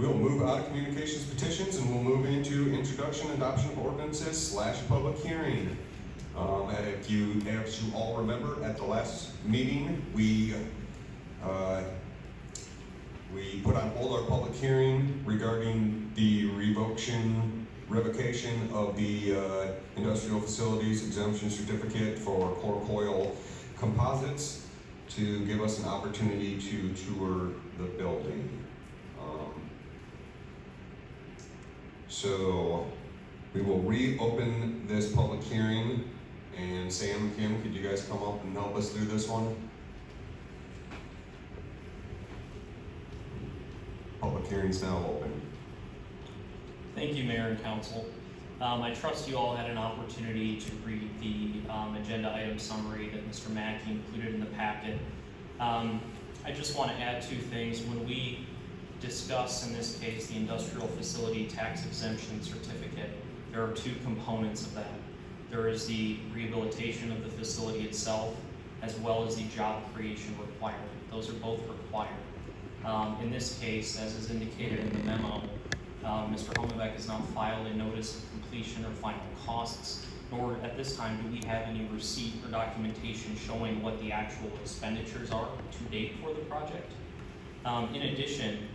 We'll move out of communications petitions and we'll move into introduction, adoption of ordinances / public hearing. As you all remember, at the last meeting, we put on hold our public hearing regarding the revocation of the industrial facilities exemption certificate for Corcoyle Composites to give us an opportunity to tour the building. So we will reopen this public hearing, and Sam and Kim, could you guys come up and help us through this one? Public hearing's now open. Thank you, Mayor and Council. I trust you all had an opportunity to read the agenda item summary that Mr. Mackey included in the packet. I just want to add two things. When we discuss, in this case, the industrial facility tax exemption certificate, there are two components of that. There is the rehabilitation of the facility itself, as well as the job creation requirement. Those are both required. In this case, as is indicated in the memo, Mr. Homebeck has not filed a notice of completion or final costs, nor at this time do we have any receipt or documentation showing what the actual expenditures are to date for the project. In addition,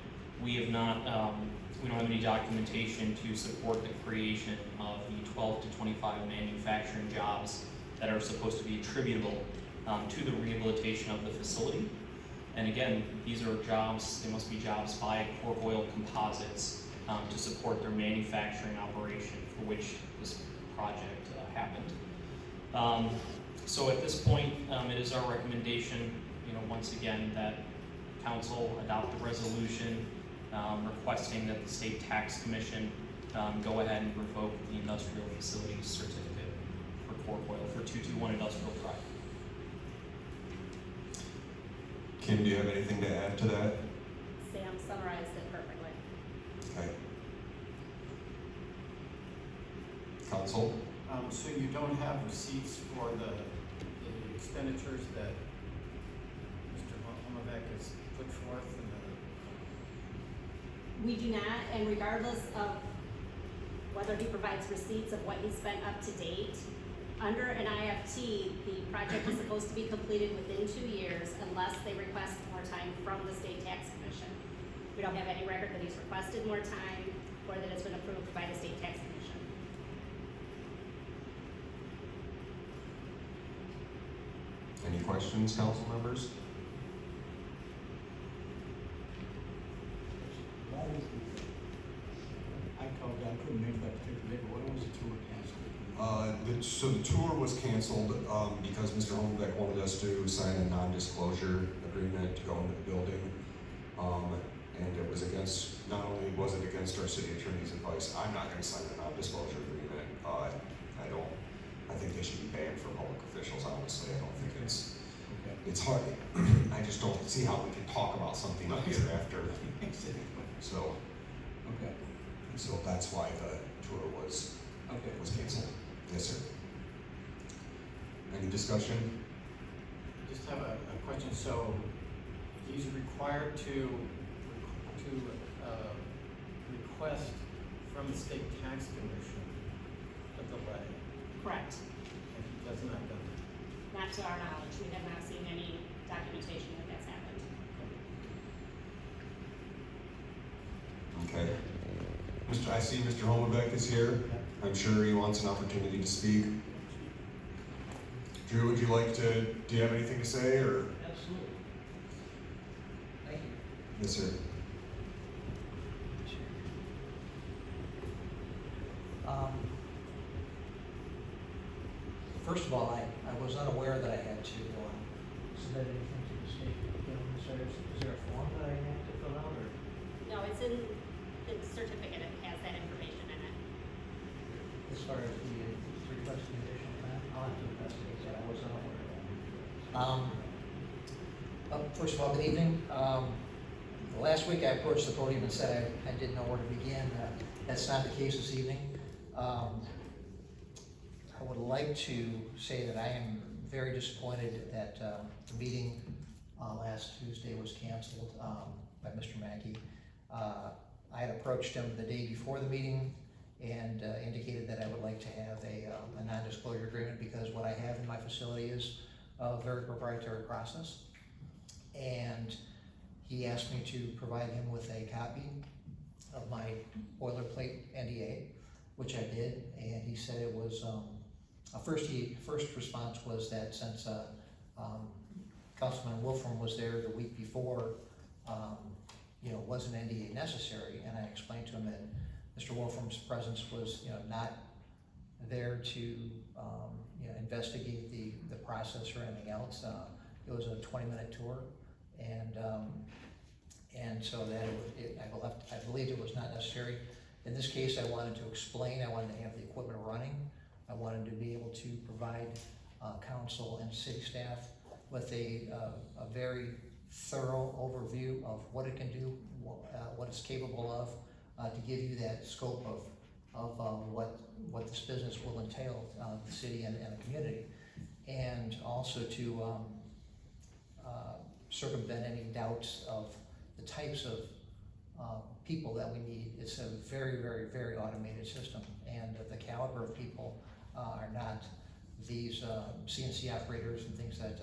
we don't have any documentation to support the creation of the 12 to 25 manufacturing jobs that are supposed to be attributable to the rehabilitation of the facility. And again, these are jobs, they must be jobs by Corcoyle Composites to support their manufacturing operation for which this project happened. So at this point, it is our recommendation, once again, that Council adopt the resolution requesting that the State Tax Commission go ahead and revoke the industrial facilities certificate for Corcoyle for 221 Industrial Drive. Kim, do you have anything to add to that? Sam summarized it perfectly. Okay. Council? So you don't have receipts for the expenditures that Mr. Homebeck has put forth in the... We do not, and regardless of whether he provides receipts of what he spent up to date, under an IFT, the project is supposed to be completed within 2 years unless they request more time from the State Tax Commission. We don't have any record that he's requested more time or that it's been approved by the State Tax Commission. Any questions, council members? I called, I couldn't make that particular day, but when was the tour canceled? So the tour was canceled because Mr. Homebeck wanted us to sign a non-disclosure agreement to go into the building. And it was against, not only was it against our city attorney's advice, I'm not gonna sign a non-disclosure agreement. I think they should be banned for public officials, honestly. I don't think it's hard. I just don't see how we can talk about something up here after. So that's why the tour was canceled. Yes, sir. Any discussion? I just have a question. So he's required to request from the State Tax Commission a delay. Correct. And he does not do that. Not to our knowledge. We have not seen any documentation that that's happened. Okay. I see Mr. Homebeck is here. I'm sure he wants an opportunity to speak. Drew, would you like to, do you have anything to say, or? Absolutely. Thank you. Yes, sir. First of all, I was unaware that I had to submit anything to the state. Is there a form that I have to fill out, or? No, it's in the certificate. It has that information in it. As far as the request of additional time, I'll have to investigate that. I was unaware of that. First of all, good evening. Last week I approached the podium and said I didn't know where to begin. That's not the case this evening. I would like to say that I am very disappointed that the meeting last Tuesday was canceled by Mr. Mackey. I approached him the day before the meeting and indicated that I would like to have a non-disclosure agreement because what I have in my facility is a very proprietary process. And he asked me to provide him with a copy of my boilerplate NDA, which I did, and he said it was, first response was that since Councilman Wolfram was there the week before, was an NDA necessary, and I explained to him that Mr. Wolfram's presence was, not there to, investigate the process or anything else. It was a 20-minute tour, and so that I believed it was not necessary. In this case, I wanted to explain, I wanted to have the equipment running, I wanted to be able to provide council and city staff with a very thorough overview of what it can do, what it's capable of, to give you that scope of what this business will entail, the city and the community, and also to circumvent any doubts of the types of people that we need. It's a very, very, very automated system, and the caliber of people are not these CNC operators and things that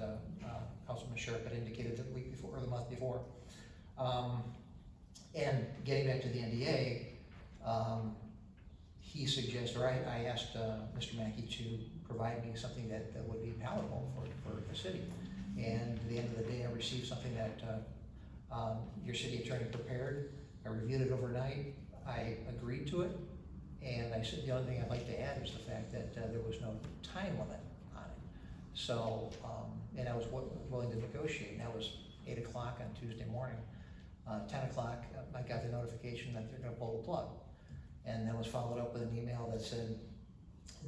Councilman Sharp had indicated the week before or the month before. And getting back to the NDA, he suggested, or I asked Mr. Mackey to provide me something that would be palatable for the city. And at the end of the day, I received something that your city attorney prepared. I reviewed it overnight. I agreed to it. And I said the only thing I'd like to add is the fact that there was no time limit on it. So, and I was willing to negotiate. And that was 8 o'clock on Tuesday morning. 10 o'clock, I got the notification that they're gonna pull the plug. And that was followed up with an email that said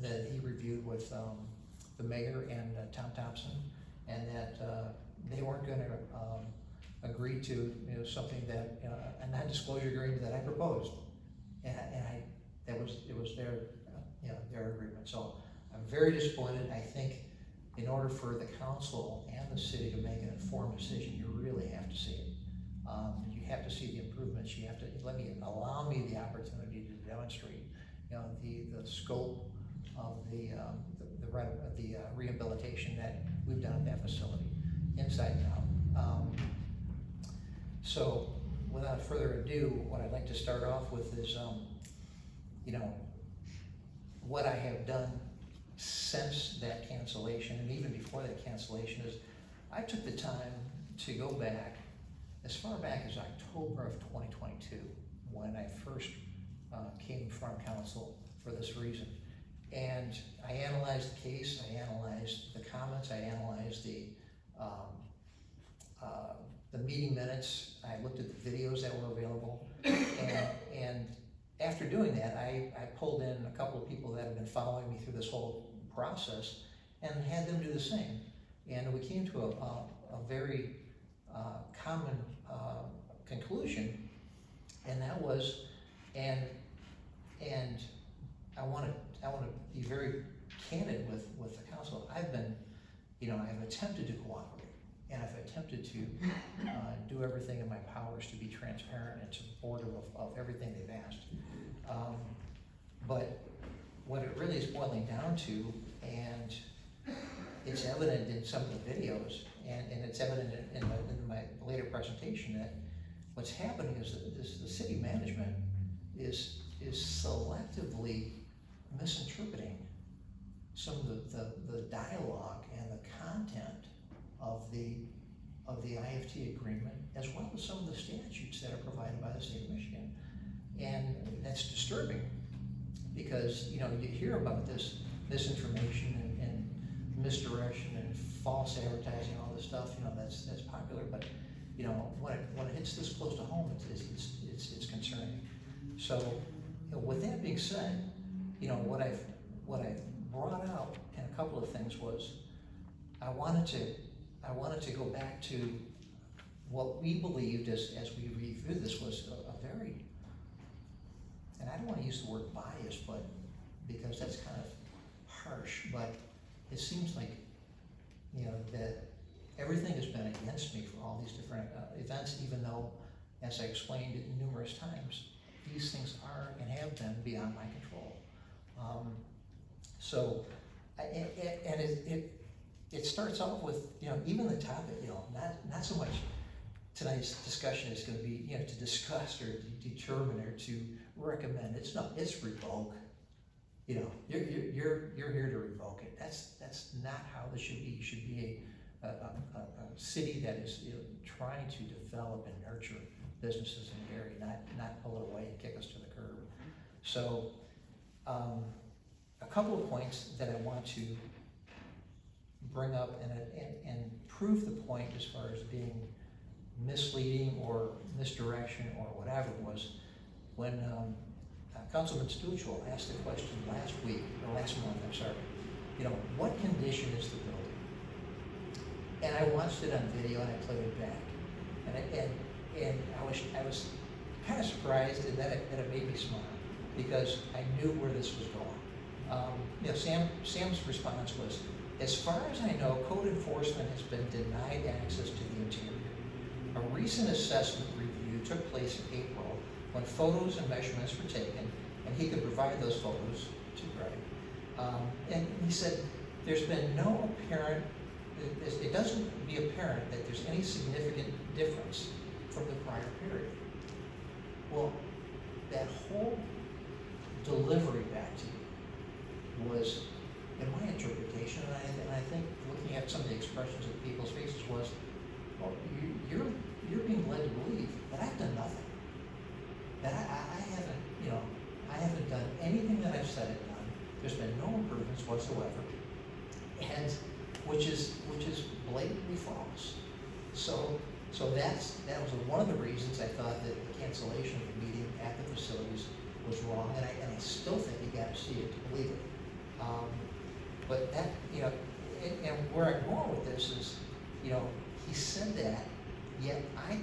that he reviewed with the mayor and Tom Thompson, and that they weren't gonna agree to something that, a non-disclosure agreement that I proposed. And it was their, their agreement. So I'm very disappointed. I think in order for the council and the city to make an informed decision, you really have to see it. You have to see the improvements. You have to allow me the opportunity to demonstrate, the scope of the rehabilitation that we've done at that facility, inside and out. So without further ado, what I'd like to start off with is, what I have done since that cancellation, and even before that cancellation, is I took the time to go back as far back as October of 2022, when I first came from council for this reason. And I analyzed the case, I analyzed the comments, I analyzed the meeting minutes, I looked at the videos that were available, and after doing that, I pulled in a couple of people that have been following me through this whole process and had them do the same. And we came to a very common conclusion, and that was, and I want to be very candid with the council. I've been, I've attempted to cooperate, and I've attempted to do everything in my powers to be transparent and supportive of everything they've asked. But what it really is boiling down to, and it's evident in some of the videos, and it's evident in my later presentation, that what's happening is that the city management is selectively misinterpreting some of the dialogue and the content of the IFT agreement, as well as some of the statutes that are provided by the state of Michigan. And that's disturbing, because you hear about this misinformation and misdirection and false advertising, all this stuff. That's popular, but when it hits this close to home, it's concerning. So, with that being said, what I've brought out in a couple of things was I wanted to go back to what we believed as we reviewed this was a very, and I don't want to use the word bias, but because that's kind of harsh, but it seems like that everything has been against me for all these different events, even though, as I explained it numerous times, these things are and have been beyond my control. So, and it starts off with, you know, even the topic, you know, not so much tonight's discussion is gonna be, you know, to discuss or to determine or to recommend. It's revoke. You know, you're here to revoke it. That's not how this should be. It should be a city that is, you know, trying to develop and nurture businesses in the area, not pull it away and kick us to the curb. So, a couple of points that I want to bring up and prove the point as far as being misleading or misdirection or whatever was when Councilman Stuchel asked the question last month, I'm sorry, you know, what condition is the building? And I watched it on video and I played it back. And I was kind of surprised and that it made me smile because I knew where this was going. You know, Sam's response was, as far as I know, code enforcement has been denied access to the interior. A recent assessment review took place in April when photos and measurements were taken, and he could provide those photos to Greg. And he said, there's been no apparent, it doesn't be apparent that there's any significant difference from the prior period. Well, that whole delivery back to you was, in my interpretation, and I think looking at some of the expressions of people's faces was, well, you're being led to believe that I've done nothing. That I haven't, you know, I haven't done anything that I've said I've done. There's been no improvements whatsoever, and which is blatantly false. So that was one of the reasons I thought that the cancellation of the meeting at the facilities was wrong, and I still think you got to see it to believe it. But that, you know, and where I'm going with this is, you know, he said that, yet I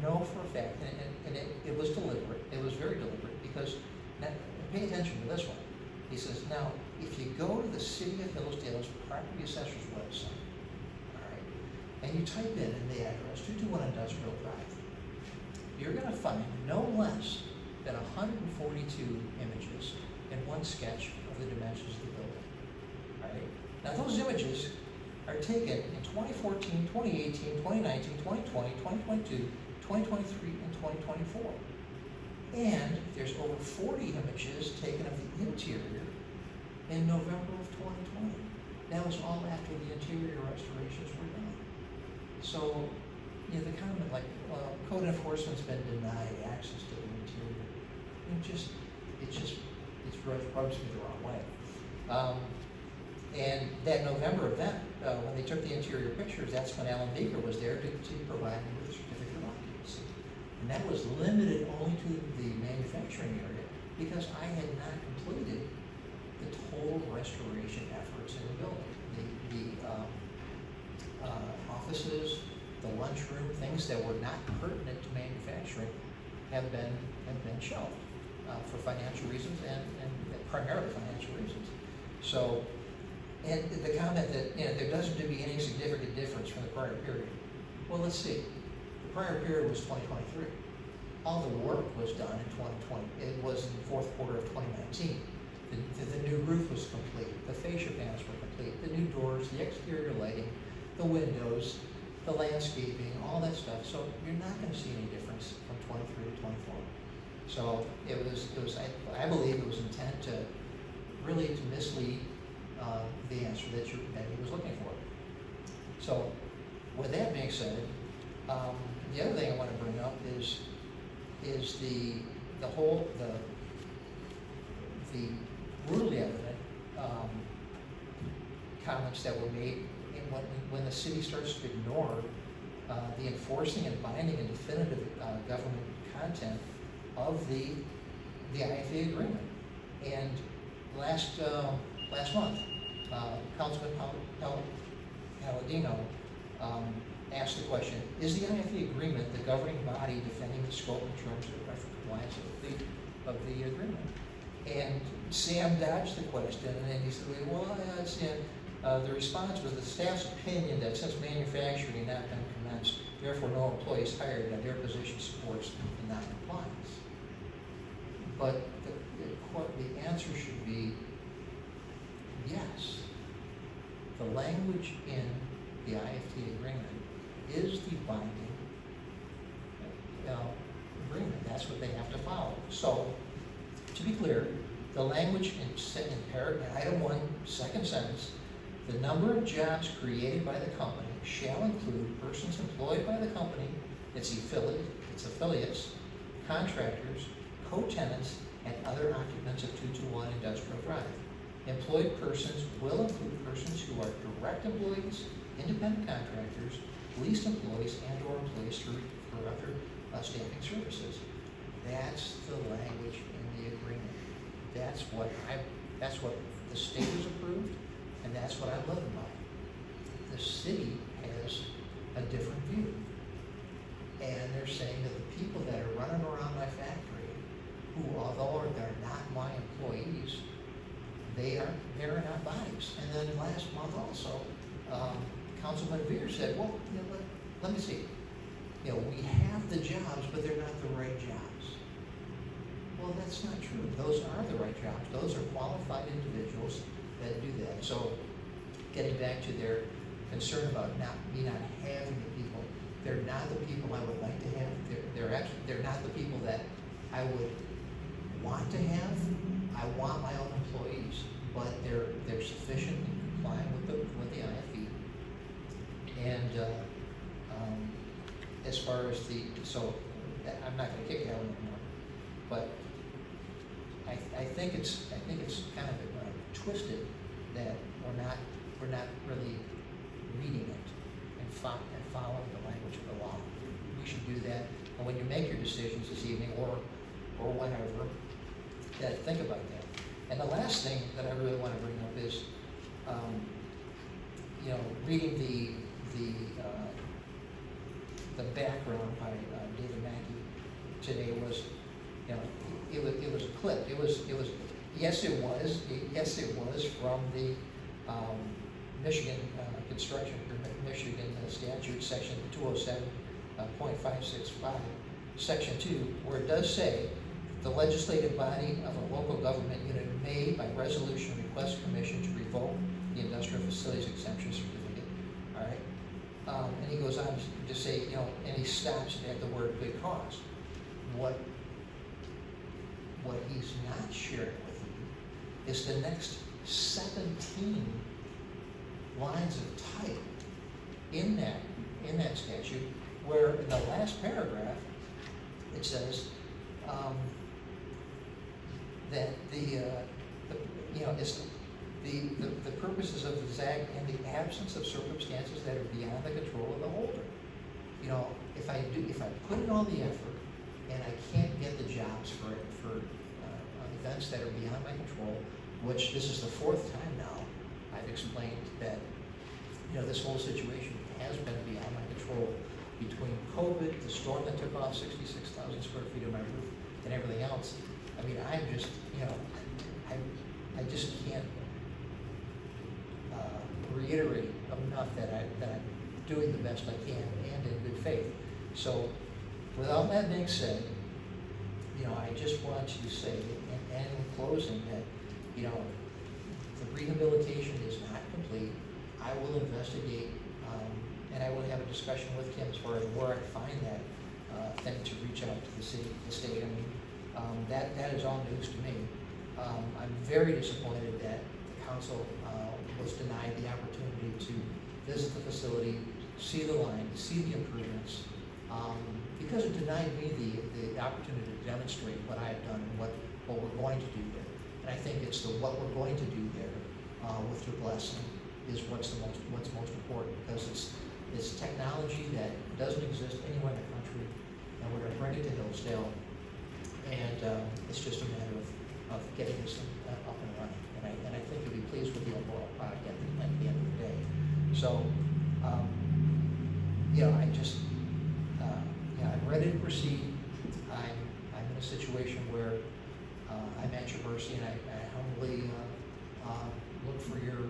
know for a fact, and it was deliberate, it was very deliberate, because, now, pay attention to this one. He says, now, if you go to the City of Hillsdale's Property Assessor's website, all right, and you type in the address, 221 Industrial Drive, you're gonna find no less than 142 images and one sketch of the dimensions of the building, all right? Now, those images are taken in 2014, 2018, 2019, 2020, 2022, 2023, and 2024. And there's over 40 images taken of the interior in November of 2020. That was all after the interior restorations were done. So, you know, the comment like, well, code enforcement's been denied access to the interior, it rubs me the wrong way. And that November event, when they took the interior pictures, that's when Alan Baker was there to provide me with a certificate of occupancy. And that was limited only to the manufacturing area because I had not completed the total restoration efforts in the building. The offices, the lunchroom, things that were not pertinent to manufacturing have been shelved for financial reasons and primarily financial reasons. So, and the comment that, you know, there doesn't to be any significant difference from the prior period. Well, let's see. The prior period was 2023. All the work was done in 2020. It was in the fourth quarter of 2019. The new roof was complete. The fascia panels were complete. The new doors, the exterior lighting, the windows, the landscaping, all that stuff. So you're not going to see any difference from 23 to 24. So it was. I believe it was intent to really to mislead the answer that he was looking for. So, with that being said, the other thing I want to bring up is the brutally evident comments that were made when the city starts to ignore the enforcing and binding and definitive government content of the IFA agreement. And last month, Councilman Palladino asked the question, is the IFA agreement the governing body defending the scope and terms of compliance of the agreement? And Sam dodged the question, and he said, well, the response was the staff's opinion that since manufacturing had not been commenced, therefore no employees hired at their position supports the non-compliance. But the answer should be yes. The language in the IFT agreement is the binding agreement. That's what they have to follow. So, to be clear, the language in item 1, second sentence, the number of jobs created by the company shall include persons employed by the company, its affiliates, contractors, co-tenants, and other occupants of 221 Industrial Drive. Employed persons will include persons who are direct employees, independent contractors, leased employees, and/or employees for other staffing services. That's the language in the agreement. That's what the state has approved, and that's what I'm living by. The city has a different view. And they're saying that the people that are running around my factory, who although they're not my employees, they're in our bodies. And then last month also, Councilman Veer said, well, you know, let me see. You know, we have the jobs, but they're not the right jobs. Well, that's not true. Those are the right jobs. Those are qualified individuals that do that. So, getting back to their concern about me not having the people, they're not the people I would like to have. They're not the people that I would want to have. I want my own employees, but they're sufficient in complying with the IFE. And as far as I'm not going to kick that one anymore, but I think it's kind of twisted that we're not really reading it and following the language of the law. We should do that. And when you make your decisions this evening or whenever, think about that. And the last thing that I really want to bring up is, reading the background by David Mackey today was, it was a clip. It was from the Michigan construction permit, Michigan statute, section 207.565, section 2, where it does say the legislative body of a local government unit may, by resolution, request permission to revoke the industrial facilities exemption certificate. All right, and he goes on to say, and he stops at the word good cause. What he's not sharing with you is the next 17 lines of type in that statute, where in the last paragraph it says that the purposes of the ZAG in the absence of circumstances that are beyond the control of the holder. If I put in all the effort and I can't get the jobs for events that are beyond my control, which this is the 4th time now I've explained that this whole situation has been beyond my control, between COVID, the storm that took off 66,000 square feet of my roof, and everything else. I mean, I'm just, I just can't reiterate enough that I'm doing the best I can and in good faith. So, with all that being said, I just want to say, and in closing, that the rehabilitation is not complete. I will investigate, and I will have a discussion with Kim as far as where I find that thing to reach out to the city, the state. I mean, that is all news to me. I'm very disappointed that the council was denied the opportunity to visit the facility, see the line, see the improvements, because it denied me the opportunity to demonstrate what I have done and what we're going to do there. And I think it's what we're going to do there with your blessing is what's most important, because it's technology that doesn't exist anywhere in the country, and we're going to bring it to Hillsdale, and it's just a matter of getting this thing up and running. And I think you'll be pleased with the overall product at the end of the day. So, I'm ready to proceed. I'm in a situation where I'm at your mercy, and I humbly look for your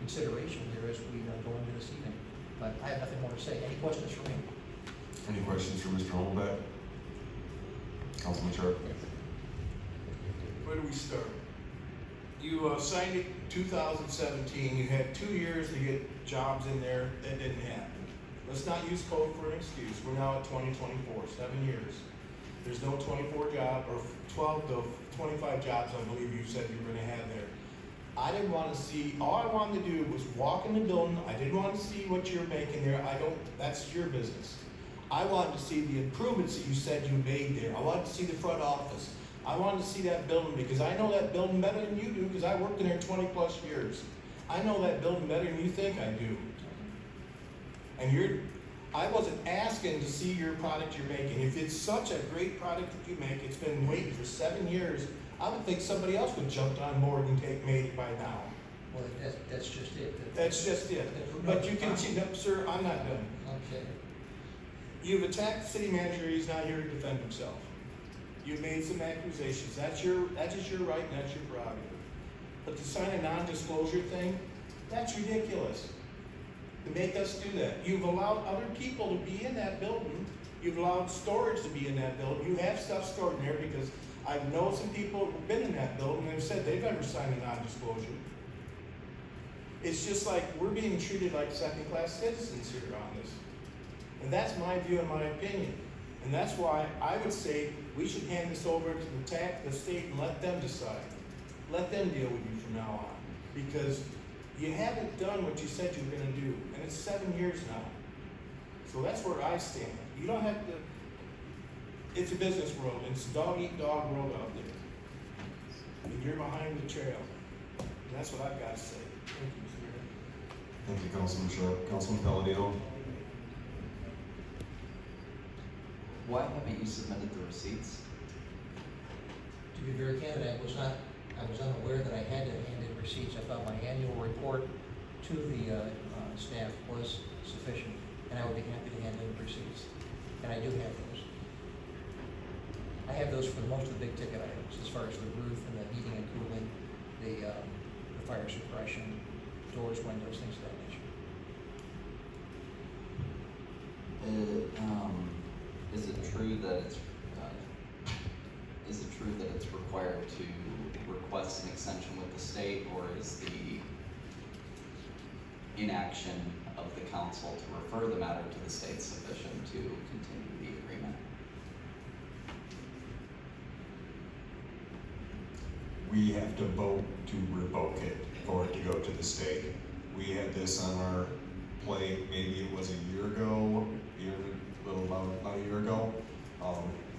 consideration here as we go into this evening. But I have nothing more to say. Any questions for me? Any questions for Mr. Holmbeck? Councilman Sharp? we start? You signed it in 2017, you had 2 years to get jobs in there, that didn't happen. Let's not use code for an excuse, we're now at 2024, 7 years. There's no 24 job, or 12 to 25 jobs, I believe you said you were gonna have there. I didn't wanna see, all I wanted to do was walk in the building, I didn't wanna see what you're making there, that's your business. I wanted to see the improvements that you said you made there, I wanted to see the front office. I wanted to see that building because I know that building better than you do because I worked in there 20 plus years. I know that building better than you think I do. And I wasn't asking to see your product you're making. If it's such a great product that you make, it's been waiting for 7 years, I would think somebody else would jumped on board and made it by now. Well, that's just it. That's just it. But you continue, no, sir, I'm not done. Okay. You've attacked the city manager, he's not here to defend himself. You've made some accusations, that is your right and that's your prerogative. But to sign a non-disclosure thing, that's ridiculous. To make us do that. You've allowed other people to be in that building, you've allowed storage to be in that building, you have stuff stored in there because I know some people who've been in that building and have said they've never signed a non-disclosure. It's just like we're being treated like second-class citizens here on this. And that's my view and my opinion. And that's why I would say we should hand this over to the state and let them decide. Let them deal with you from now on. Because you haven't done what you said you were gonna do. And it's 7 years now. So that's where I stand. You don't have to, it's a business world. It's a dog-eat-dog world out there. And you're behind the trail. And that's what I've got to say. Thank you, Mr. Mayor. Thank you, Councilman Sharp. Councilman Palladino? Why haven't you submitted the receipts? To be very candid, I was unaware that I had to hand in receipts. I thought my annual report to the staff was sufficient, and I would be happy to hand in receipts. And I do have those. I have those for most of the big ticket items, as far as the roof and the heating and cooling, the fire suppression, doors, windows, things of that nature. Is it true that it's required to request an extension with the state, or is the inaction of the council to refer the matter to the state sufficient to continue the agreement? We have to vote to revoke it for it to go to the state. We had this on our plate, maybe it was a year ago, about a year ago.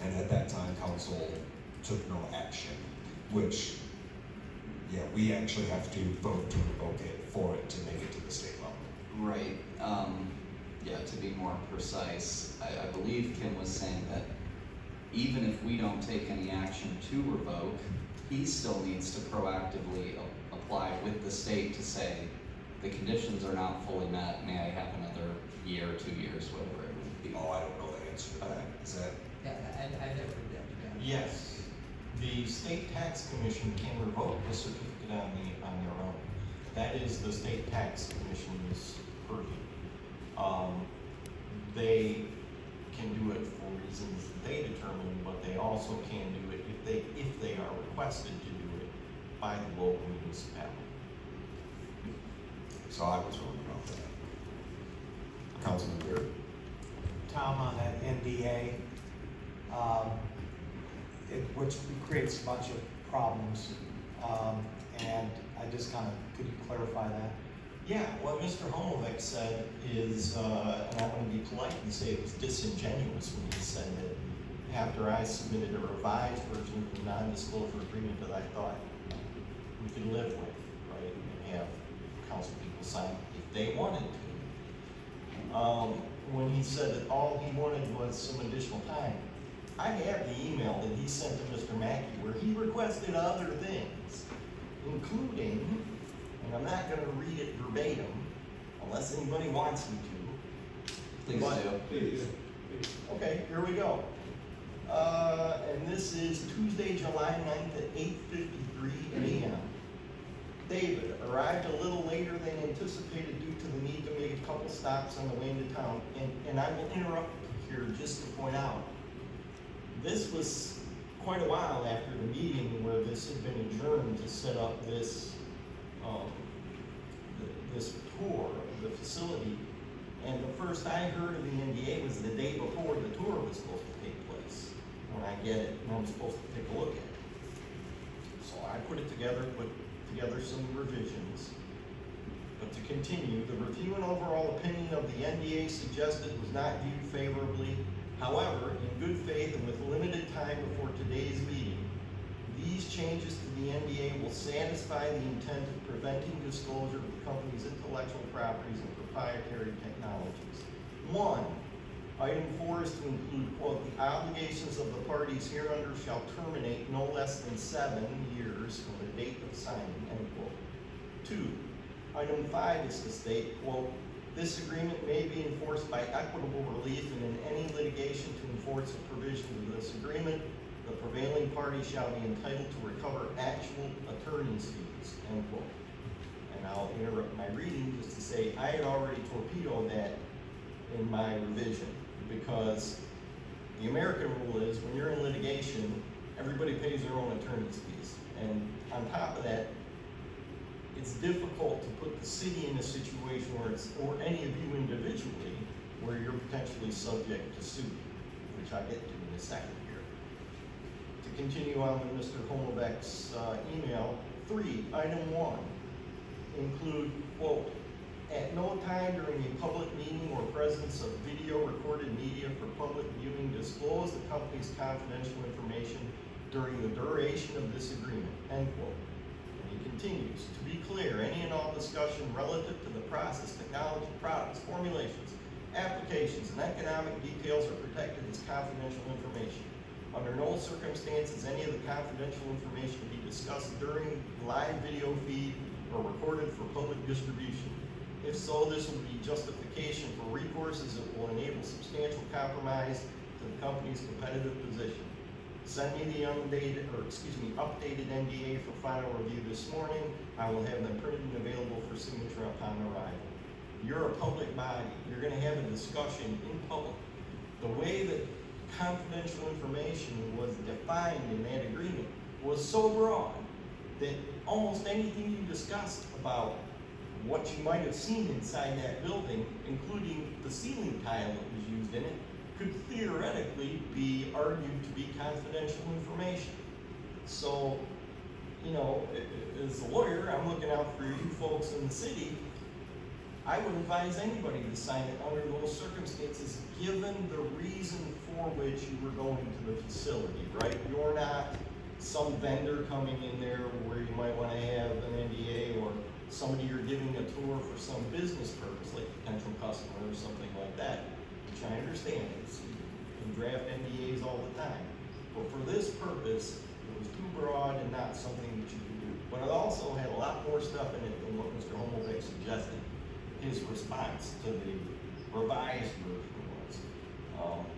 And at that time, council took no action, which, yeah, we actually have to vote to revoke it for it to make it to the state level. Right. Yeah, to be more precise, I believe Kim was saying that even if we don't take any action to revoke, he still needs to proactively apply with the state to say, the conditions are not fully met, may I have another year, 2 years, whatever it would be. Oh, I don't know the answer to that. Is that? Yeah, I never did that, to be honest. Yes, the state tax commission can revoke the certificate on their own. That is the state tax commission's purview. They can do it for reasons they determine, but they also can do it if they are requested to do it by the local municipality. So I was wrong about that. Councilman Beard? Tom, on that NDA, which creates a bunch of problems, and I just could you clarify that? Yeah, what Mr. Homovic said is, and I want to be polite and say it was disingenuous when he said that after I submitted a revised version of the non-disclosure agreement that I thought we could live with, right, and have council people sign if they wanted to. When he said that all he wanted was some additional time, I have the email that he sent to Mr. Mackey where he requested other things, including, and I'm not gonna read it verbatim, unless anybody wants me to. Please do. Please. Okay, here we go. And this is Tuesday, July 9th at 8:53 a.m. David arrived a little later than anticipated due to the need to make a couple stops on the way into town. And I will interrupt here just to point out, this was quite a while after the meeting where this had been adjourned to set up this, this tour of the facility. And the first I heard of the NDA was the day before the tour was supposed to take place, when I get it and I'm supposed to take a look at it. So I put together some revisions. But to continue, the review and overall opinion of the NDA suggested was not viewed favorably. However, in good faith and with limited time before today's meeting, these changes to the NDA will satisfy the intent of preventing disclosure of the company's intellectual properties and proprietary technologies. 1, item 4 is to include, quote, the obligations of the parties hereunder shall terminate no less than 7 years from the date of signing, end quote. 2, item 5 is to state, quote, this agreement may be enforced by equitable relief, and in any litigation to enforce a provision of this agreement, the prevailing party shall be entitled to recover actual attorney's fees, end quote. And I'll interrupt my reading just to say I had already torpedoed that in my revision, because the American rule is when you're in litigation, everybody pays their own attorney's fees. And on top of that, it's difficult to put the city in a situation where it's, or any of you individually, where you're potentially subject to suit, which I'll get to in a second here. To continue on with Mr. Homobeck's email, 3, item 1, include, quote, at no time during a public meeting or presence of video recorded media for public viewing disclose the company's confidential information during the duration of this agreement, end quote. And he continues, to be clear, any and all discussion relative to the process, technology, products, formulations, applications, and economic details are protected as confidential information. Under no circumstances any of the confidential information to be discussed during live video feed or recorded for public distribution. If so, this will be justification for recourse, as it will enable substantial compromise to the company's competitive position. Send me the updated NDA for final review this morning. I will have them printed and available for signature upon arrival. You're a public body. You're going to have a discussion in public. The way that confidential information was defined in that agreement was so broad that almost anything you discussed about what you might have seen inside that building, including the ceiling tile that was used in it, could theoretically be argued to be confidential information. So, you know, as a lawyer, I'm looking out for you folks in the city. I would advise anybody to sign it under those circumstances, given the reason for which you were going to the facility, right? You're not some vendor coming in there where you might want to have an NDA, or somebody you're giving a tour for some business purpose, like potential customer or something like that, which I understand. You draft NDAs all the time. But for this purpose, it was too broad and not something that you could do. But it also had a lot more stuff in it than what Mr. Homobeck suggested. His response to the revised version was.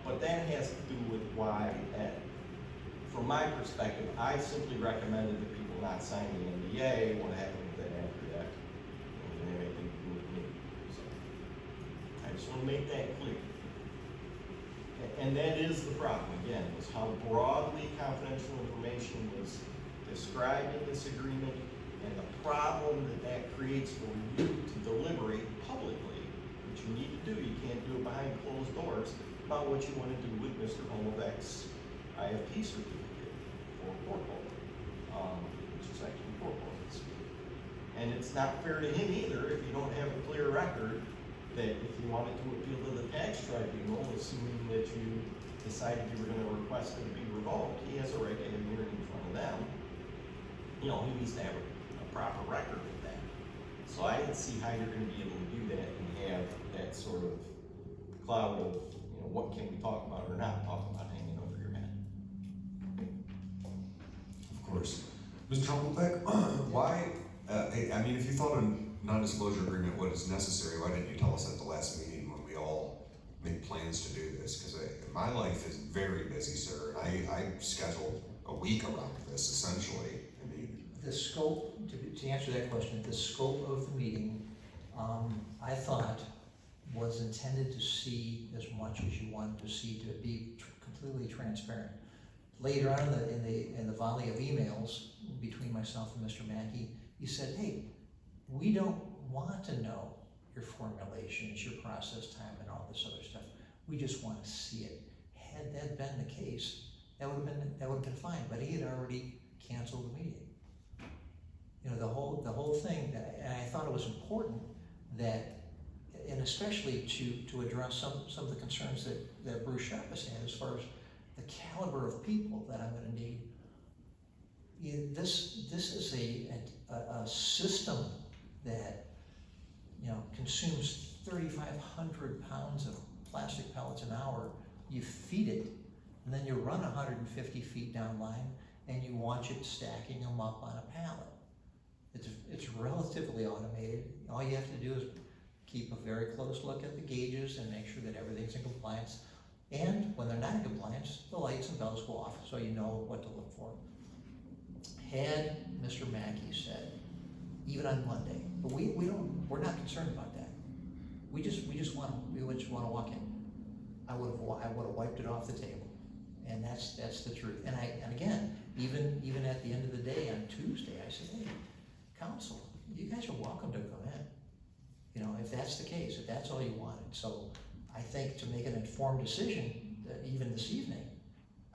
But that has to do with why, from my perspective, I simply recommended that people not sign the NDA. What happened with that after that? It didn't have anything to do with me. So I just want to make that clear. And that is the problem, again, was how broadly confidential information was described in this agreement, and the problem that creates for you to deliberate publicly, which you need to do. You can't do it behind closed doors, about what you want to do with Mr. Homobeck's IFP certificate for Corcoyle, which is actually Corcoyle. And it's not fair to him either if you don't have a clear record that if you wanted to appeal to the tax tribunal, assuming that you decided you were going to request it to be revoked, he has a right to have a hearing in front of them. You know, he needs to have a proper record of that. So I didn't see how you're going to be able to do that and have that sort of cloud of, you know, what can we talk about or not talk about hanging over your head. Of course. Mr. Homobeck, why, I mean, if you thought a non-disclosure agreement was necessary, why didn't you tell us at the last meeting when we all made plans to do this? Because my life is very busy, sir, and I scheduled a week around this, essentially. I mean, The scope, to answer that question, the scope of the meeting, I thought was intended to see as much as you wanted to see, to be completely transparent. later on in the volley of emails between myself and Mr. Mackey, you said, hey, we don't want to know your formulations, your process time, and all this other stuff. We just want to see it. Had that been the case, that would have been fine. But he had already canceled the meeting. You know, the whole thing. And I thought it was important that, and especially to address some of the concerns that Bruce Sharp has had as far as the caliber of people that I'm going to need. This is a system that, you know, consumes 3,500 pounds of plastic pellets an hour. You feed it, and then you run 150 feet down line, and you watch it stacking them up on a pallet. It's relatively automated. All you have to do is keep a very close look at the gauges and make sure that everything's in compliance. And when they're not in compliance, the lights and bells go off, so you know what to look for. Had Mr. Mackey said, even on Monday, but we're not concerned about that. We just want to walk in. I would have wiped it off the table, and that's the truth. And again, even at the end of the day on Tuesday, I said, hey, council, you guys are welcome to come in. You know, if that's the case, if that's all you wanted. So I think to make an informed decision, even this evening,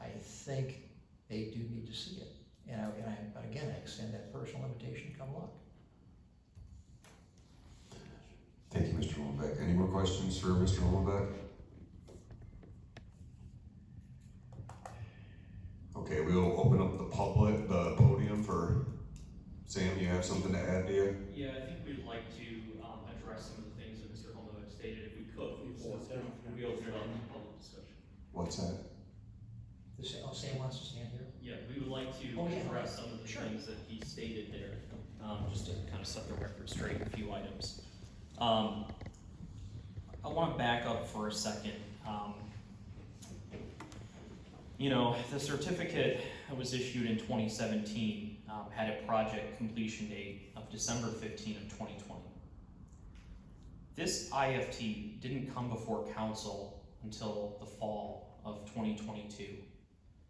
I think they do need to see it. But again, I extend that personal invitation to come look. Thank you, Mr. Holmbeck. Any more questions for Mr. Holmbeck? Okay, we'll open up the podium for Sam. You have something to add, do you? Yeah, I think we'd like to address some of the things that Mr. Holmbeck stated, if we could, before we open it up to public discussion. What's that? Sam wants to stand here. Yeah, we would like to address some of the things that he stated there, just to kind of set the record straight, a few items. I want to back up for a second. You know, the certificate that was issued in 2017 had a project completion date of December 15 of 2020. This IFT didn't come before council until the fall of 2022.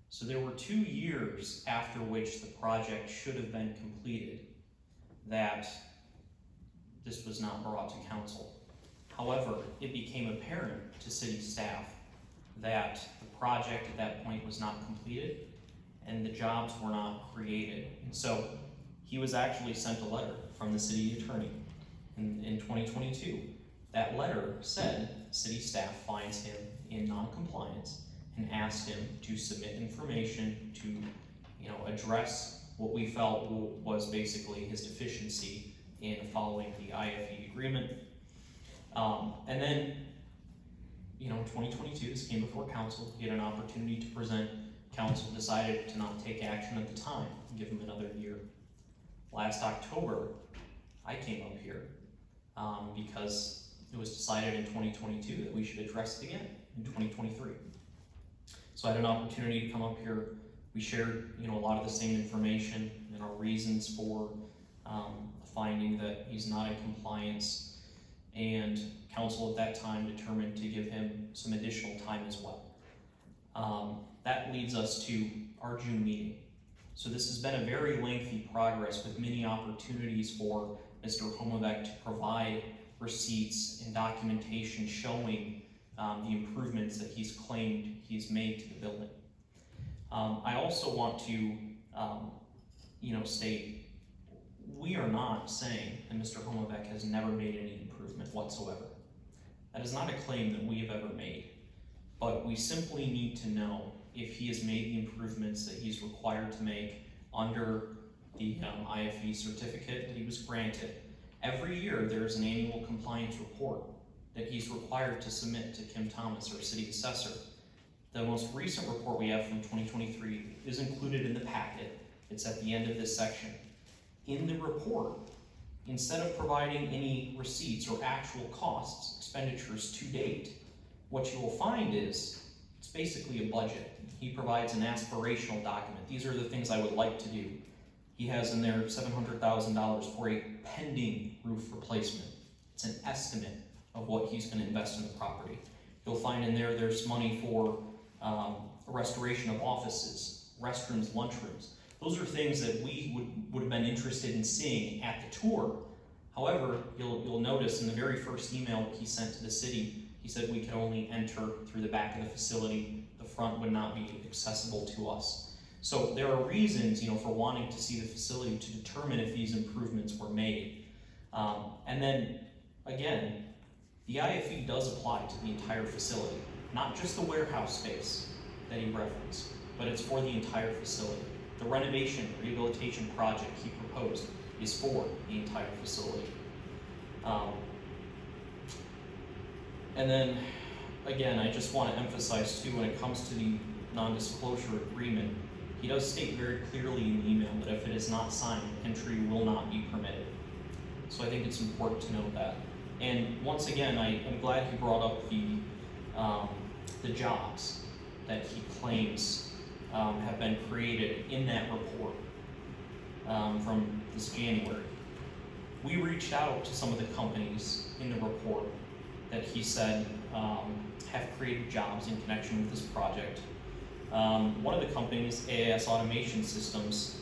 So there were 2 years after which the project should have been completed that this was not brought to council. However, it became apparent to city staff that the project at that point was not completed and the jobs were not created. And so he was actually sent a letter from the city attorney in 2022. That letter said city staff finds him in non-compliance and asked him to submit information to, you know, address what we felt was basically his deficiency in following the IFE agreement. And then, you know, in 2022, this came before council. He had an opportunity to present. Council decided to not take action at the time, give him another year. Last October, I came up here because it was decided in 2022 that we should address it again in 2023. So I had an opportunity to come up here. We shared, you know, a lot of the same information and our reasons for finding that he's not in compliance, and council at that time determined to give him some additional time as well. That leads us to our June meeting. So this has been a very lengthy progress with many opportunities for Mr. Homovac to provide receipts and documentation showing the improvements that he's claimed he's made to the building. I also want to, you know, state we are not saying that Mr. Homovac has never made any improvement whatsoever. That is not a claim that we have ever made, but we simply need to know if he has made the improvements that he's required to make under the IFE certificate that he was granted. Every year there's an annual compliance report that he's required to submit to Kim Thomas, our city assessor. The most recent report we have from 2023 is included in the packet. It's at the end of this section. In the report, instead of providing any receipts or actual costs, expenditures to date, what you will find is it's basically a budget. He provides an aspirational document. These are the things I would like to do. He has in there $700,000 for a pending roof replacement. It's an estimate of what he's going to invest in the property. You'll find in there there's money for a restoration of offices, restrooms, lunchrooms. Those are things that we would have been interested in seeing at the tour. However, you'll notice in the very first email he sent to the city, he said we could only enter through the back of the facility. The front would not be accessible to us. So there are reasons, for wanting to see the facility to determine if these improvements were made. And then, again, the IFE does apply to the entire facility, not just the warehouse space that he referenced, but it's for the entire facility. The renovation, rehabilitation project he proposed is for the entire facility. And then, again, I just want to emphasize too, when it comes to the non-disclosure agreement, he does state very clearly in the email that if it is not signed, entry will not be permitted. So I think it's important to note that. And once again, I'm glad he brought up the jobs that he claims have been created in that report from this January. We reached out to some of the companies in the report that he said have created jobs in connection with this project. One of the companies, AAS Automation Systems,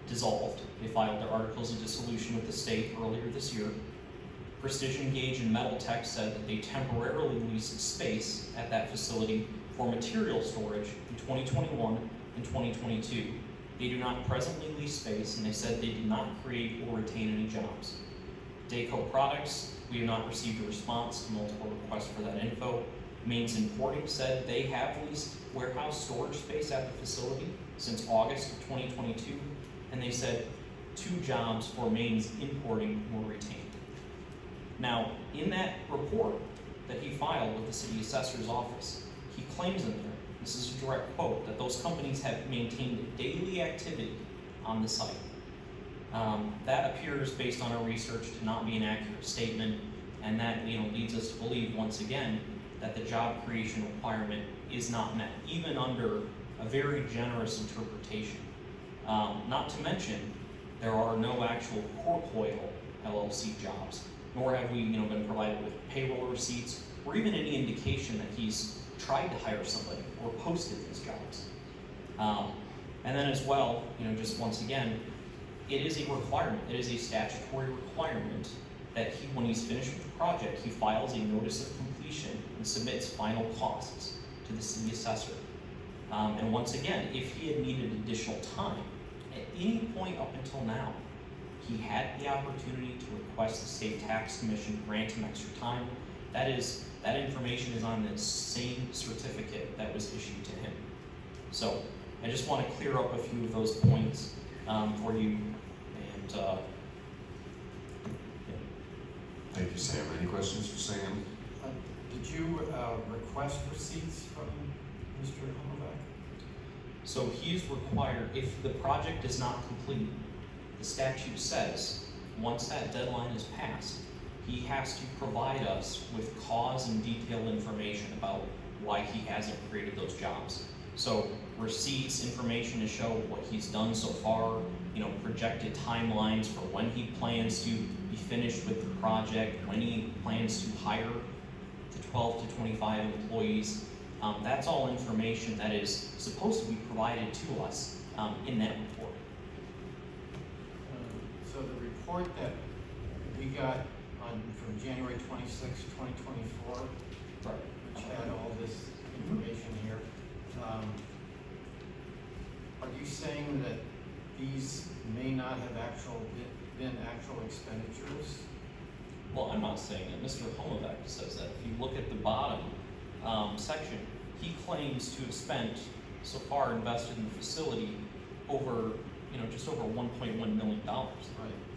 dissolved. They filed their articles of dissolution with the state earlier this year. Precision Gauge and Metal Tech said that they temporarily leased space at that facility for material storage in 2021 and 2022. They do not presently lease space, and they said they did not create or retain any jobs. Debacle Products, we have not received a response to multiple requests for that info. Mains Importing said they have leased warehouse storage space at the facility since August of 2022, and they said 2 jobs for Mains Importing were retained. Now, in that report that he filed with the city assessor's office, he claims in there, this is a direct quote, that those companies have maintained daily activity on the site. That appears, based on our research, to not be an accurate statement, and that leads us to believe, once again, that the job creation requirement is not met, even under a very generous interpretation. Not to mention, there are no actual Corcoyle LLC jobs, nor have we been provided with payroll receipts or even any indication that he's tried to hire somebody or posted these jobs. And then as well, just once again, it is a requirement, it is a statutory requirement that when he's finished with the project, he files a notice of completion and submits final costs to the city assessor. And once again, if he had needed additional time, at any point up until now, he had the opportunity to request the state tax commission grant him extra time. That information is on the same certificate that was issued to him. So I just want to clear up a few of those points for you. And Thank you, Sam. Any questions for Sam? Did you request receipts from Mr. Hummelbeck? so he's required, if the project is not complete, the statute says, once that deadline is passed, he has to provide us with cause and detailed information about why he hasn't created those jobs. So receipts, information to show what he's done so far, projected timelines for when he plans to be finished with the project, when he plans to hire the 12 to 25 employees. That's all information that is supposed to be provided to us in that report. So the report that we got from January 26, 2024, Right. which had all this information here, are you saying that these may not have been actual expenditures? Well, I'm not saying that. Mr. Homovac says that. If you look at the bottom section, he claims to have spent, so far invested in the facility, over, just over $1.1 million. Right.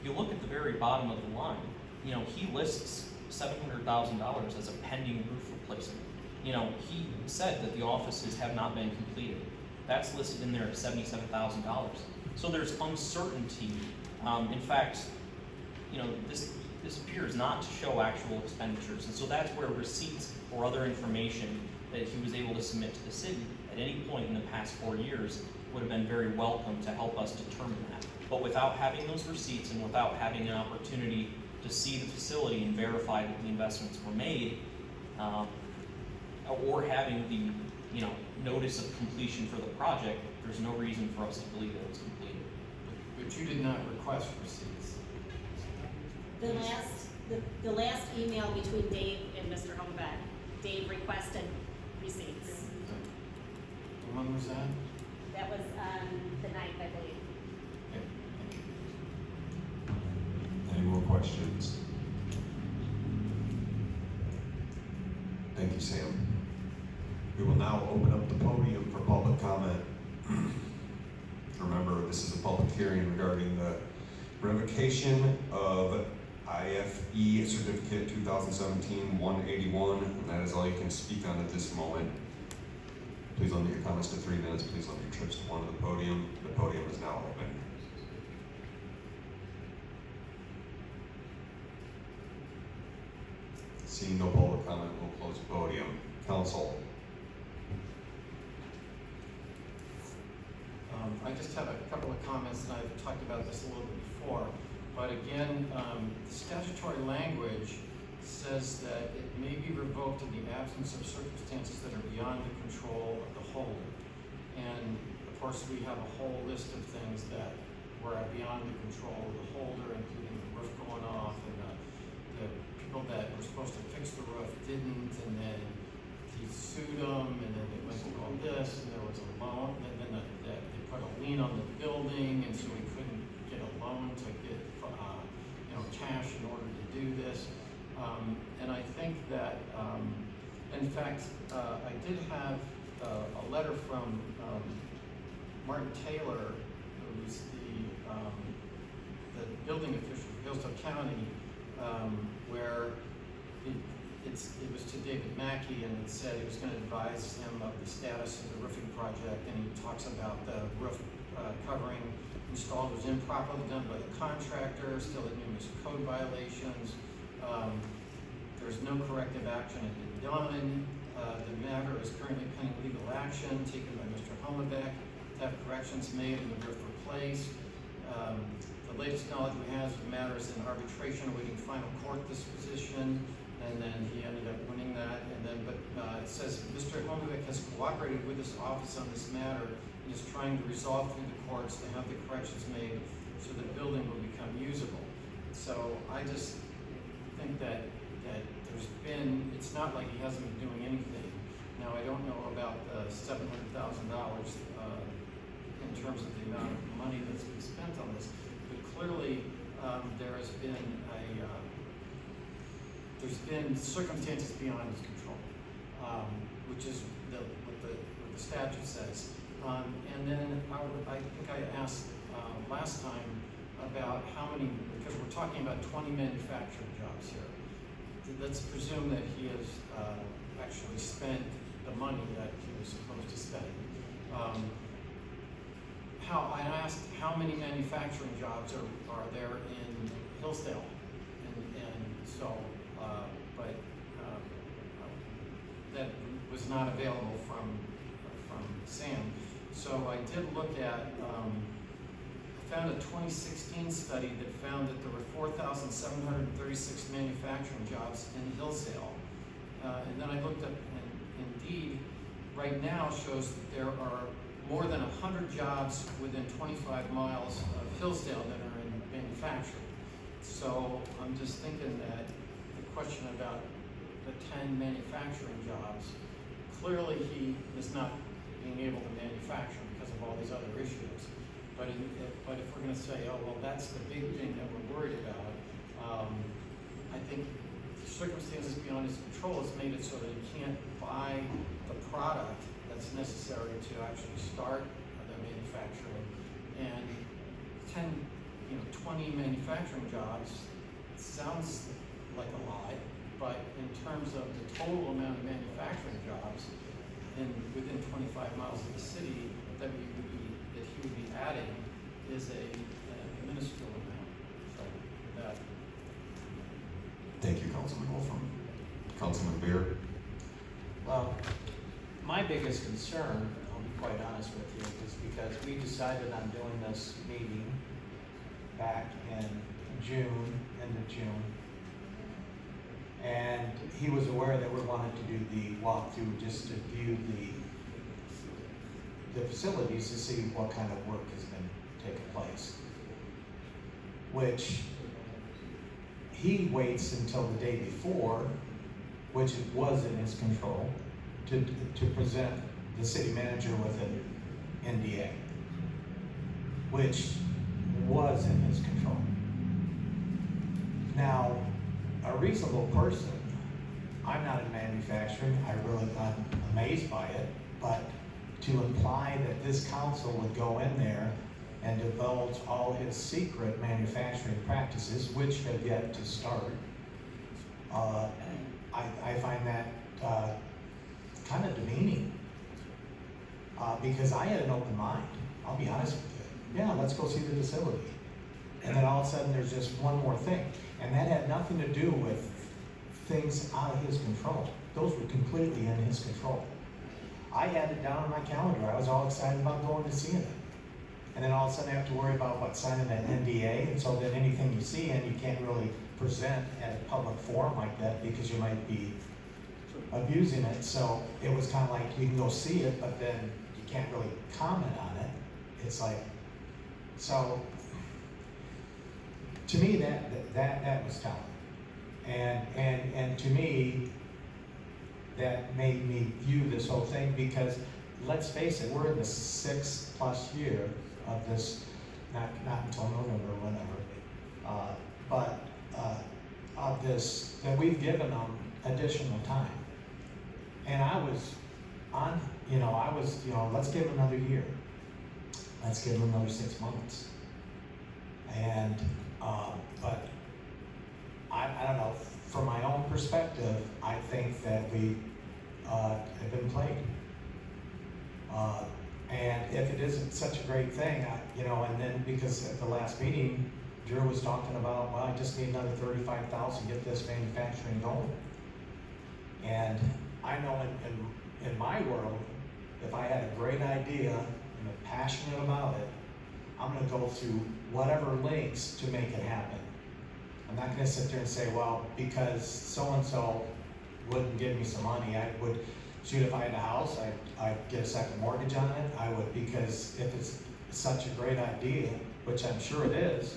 If you look at the very bottom of the line, he lists $700,000 as a pending roof replacement. He said that the offices have not been completed. That's listed in there at $77,000. So there's uncertainty. In fact, this appears not to show actual expenditures, and so that's where receipts or other information that he was able to submit to the city at any point in the past 4 years would have been very welcome to help us determine that. But without having those receipts and without having an opportunity to see the facility and verify that the investments were made, or having the notice of completion for the project, There's no reason for us to believe that it was completed. But you did not request receipts. The last email between Dave and Mr. Holmbeck, Dave requested receipts. And when was that? That was on the 9th, I believe. Okay, thank you. Any more questions? Thank you, Sam. We will now open up the podium for public comment. Remember, this is a public hearing regarding the revocation of IFE Certificate 2017-181, and that is all you can speak on at this moment. Please limit your comments to 3 minutes. Please limit your trips to one of the podium. The podium is now open. Seeing no public comment, we'll close the podium. Council. I just have a couple of comments, and I've talked about this a little bit before. But again, the statutory language says that it may be revoked in the absence of circumstances that are beyond the control of the holder. And of course, we have a whole list of things that were beyond the control of the holder, including the roof going off, and the people that were supposed to fix the roof didn't, and then he sued them, and then it went through all this, and there was a loan, and then they put a lien on the building, and so we couldn't get a loan to get cash in order to do this. And I think that, in fact, I did have a letter from Martin Taylor, who's the building official for Hillsdale County, where it was to David Mackey, and it said he was going to advise him of the status of the roofing project, and he talks about the roof covering installed was improperly done by the contractor, still had numerous code violations. There's no corrective action had been done. The matter is currently pending legal action taken by Mr. Holmbeck to have corrections made and the roof replaced. The latest knowledge we have is the matter is in arbitration awaiting final court disposition, and then he ended up winning that. And then, but it says Mr. Holmbeck has cooperated with his office on this matter and is trying to resolve through the courts to have the corrections made so the building will become usable. So I just think that there's been, it's not like he hasn't been doing anything. Now, I don't know about the $700,000 in terms of the amount of money that's been spent on this, but clearly there has been there's been circumstances beyond his control, which is what the statute says. And then I think I asked last time about how many, because we're talking about 20 manufacturing jobs here. Let's presume that he has actually spent the money that he was supposed to spend. I asked how many manufacturing jobs are there in Hillsdale, and so, but that was not available from Sam. So I did look at, I found a 2016 study that found that there were 4,736 manufacturing jobs in Hillsdale. And then I looked up, and Indeed right now shows that there are more than 100 jobs within 25 miles of Hillsdale that are in manufacturing. So I'm just thinking that the question about the 10 manufacturing jobs, clearly he is not being able to manufacture because of all these other issues. But if we're going to say, oh, well, that's the big thing that we're worried about, I think circumstances beyond his control has made it so that he can't buy the product that's necessary to actually start the manufacturing. And 20 manufacturing jobs sounds like a lot, but in terms of the total amount of manufacturing jobs within 25 miles of the city that he would be adding is a minuscule amount. So that. Thank you, Councilman Wolfram. Councilman Beer. Well, my biggest concern, I'll be quite honest with you, is because we decided on doing this meeting back in June, end of June. And he was aware that we wanted to do the walkthrough just to view the facilities to see what kind of work has been taking place. Which he waits until the day before, which it was in his control, to present the city manager with an NDA, which was in his control. Now, a reasonable person, I'm not in manufacturing, I really not amazed by it, but to imply that this council would go in there and divulge all his secret manufacturing practices, which have yet to start, I find that kind of demeaning. Because I had an open mind, I'll be honest with you. Yeah, let's go see the facility. And then all of a sudden there's just one more thing. And that had nothing to do with things out of his control. Those were completely in his control. I had it down on my calendar. I was all excited about going to seeing it. And then all of a sudden I have to worry about signing an NDA. And so then anything you see and you can't really present at a public forum like that because you might be abusing it. So it was kind of like you can go see it, but then you can't really comment on it. It's like, so to me that was telling. And to me, that made me view this whole thing because let's face it, we're in the 6+ year of this, not until November or whatever, but of this, that we've given them additional time. And I was on, let's give them another year. Let's give them another 6 months. And, but I don't know, from my own perspective, I think that we have been played. And if it isn't such a great thing, and then because at the last meeting, Drew was talking about, well, I just need another $35,000 to get this manufacturing going. And I know in my world, if I had a great idea and I'm passionate about it, I'm gonna go through whatever lengths to make it happen. I'm not gonna sit there and say, well, because so-and-so wouldn't give me some money, I would, shoot, if I had a house, I'd get a second mortgage on it, I would, because if it's such a great idea, which I'm sure it is,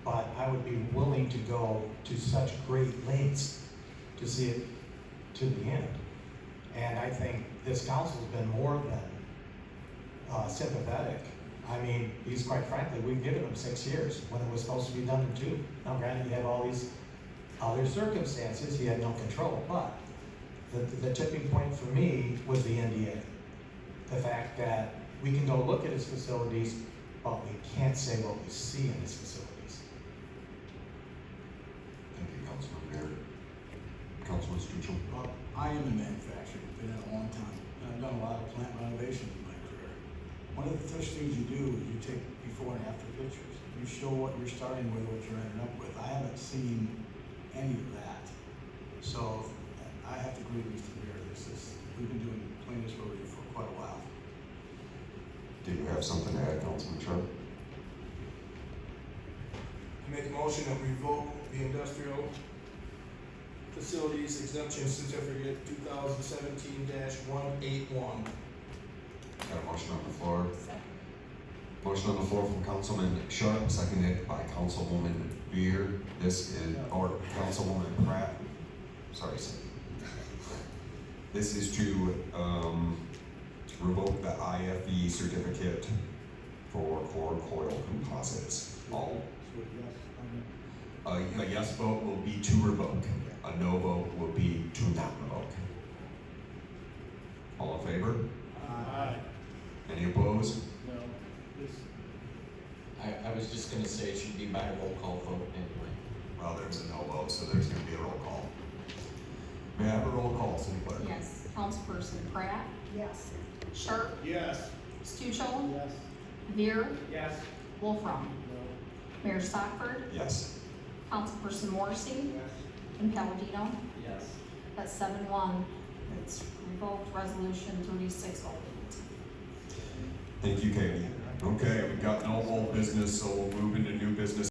but I would be willing to go to such great lengths to see it to the end. And I think this council's been more than sympathetic. I mean, because quite frankly, we've given him 6 years when it was supposed to be done in 2. Now granted, you have all these other circumstances, he had no control, but the tipping point for me was the NDA. The fact that we can go look at his facilities, but we can't say what we see in his facilities. Thank you, Councilman Mayor. Councilman Stuchel. Well, I am in manufacturing, been in a long time, and I've done a lot of plant renovations in my career. One of the first things you do is you take before and after pictures. You show what you're starting with, what you're ending up with. I haven't seen any of that. So I have to agree with Mr. Mayor. We've been doing plaintiff's review for quite a while. Do you have something to add, Councilman Sharp? I make a motion that we revoke the industrial facilities exemption certificate 2017-181. Got a motion on the floor. Motion on the floor from Councilman Sharp, seconded by Councilwoman Beer. Or Councilwoman Pratt. Sorry, sir. This is to revoke the IFE certificate for Corcoyle Composites. A yes vote will be to revoke. A no vote will be to not revoke. All in favor? Aye. Any opposed? No. I was just gonna say it should be by a roll call vote anyway. Well, there's a no vote, so there's gonna be a roll call. May I have a roll call, City Clerk? Yes. Councilperson Pratt? Yes. Sharp? Yes. Stuchel? Yes. Veer? Yes. Wolfram? Mayor Stockford? Yes. Councilperson Morrissey? Yes. And Palladino? Yes. That's 7-1. It's revoked resolution 3608. Thank you, Katie. Okay, we've got no old business, so we'll move into new business.